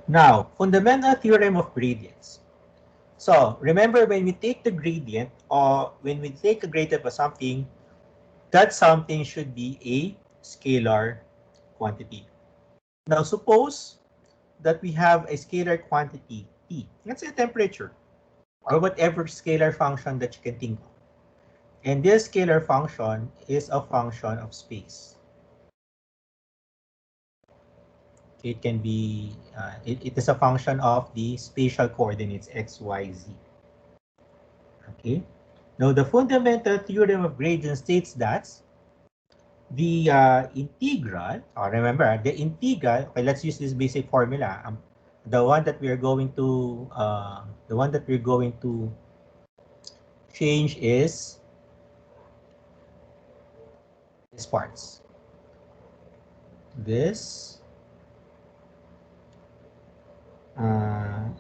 Now, fundamental theorem of gradients. So remember, when we take the gradient or when we take a gradient of something, that something should be a scalar quantity. Now suppose that we have a scalar quantity T. Let's say temperature or whatever scalar function that you can think of. And this scalar function is a function of space. It can be, it is a function of the spatial coordinates x, y, z. Okay. Now the fundamental theorem of gradient states that the integral, remember the integral, okay, let's use this basic formula. The one that we're going to, change is this parts. This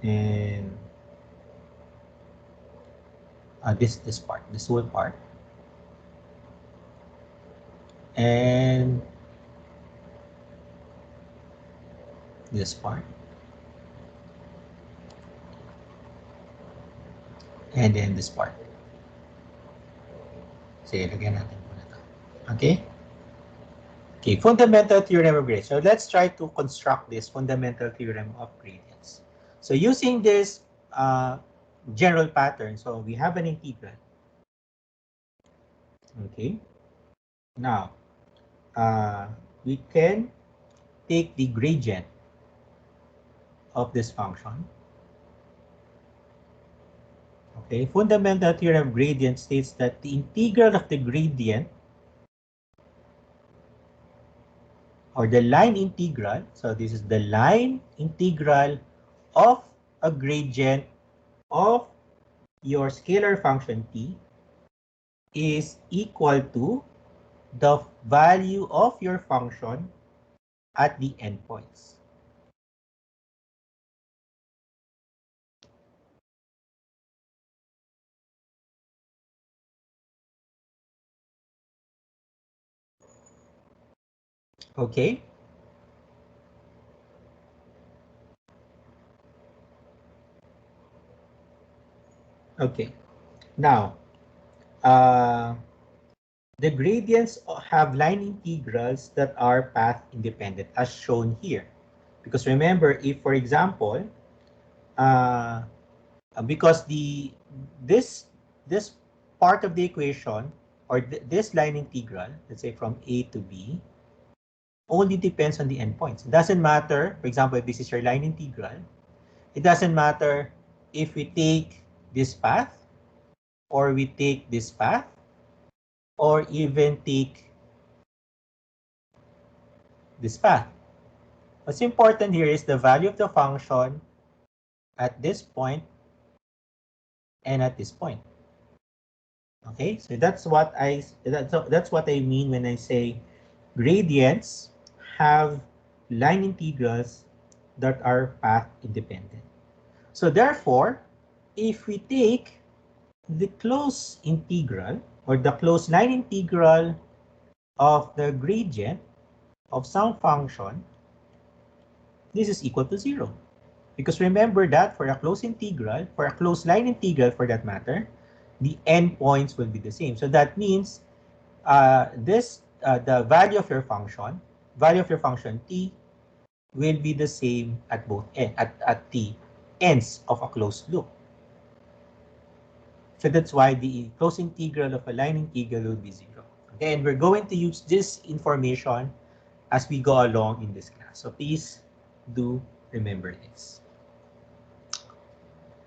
and this part, this whole part, and this part, and then this part. Sige, lagyan natin muna ito. Okay? Okay, fundamental theorem of gradients. So let's try to construct this fundamental theorem of gradients. So using this general pattern, so we have an integral. Okay. Now, we can take the gradient of this function. Okay, fundamental theorem of gradient states that the integral of the gradient or the line integral, so this is the line integral of a gradient of your scalar function t is equal to the value of your function at the endpoints. Okay? Okay. Now, the gradients have line integrals that are path independent as shown here. Because remember, if for example, because this part of the equation or this line integral, let's say from A to B, only depends on the endpoints. It doesn't matter, for example, if this is your line integral, it doesn't matter if we take this path or we take this path or even take this path. What's important here is the value of the function at this point and at this point. Okay, so that's what I mean when I say gradients have line integrals that are path independent. So therefore, if we take the closed integral or the closed line integral of the gradient of some function, this is equal to 0. Because remember that for a closed integral, for a closed line integral for that matter, the endpoints will be the same. So that means the value of your function t will be the same at both at the ends of a closed loop. So that's why the closed integral of a line integral will be 0. Okay, and we're going to use this information as we go along in this class. So please do remember this.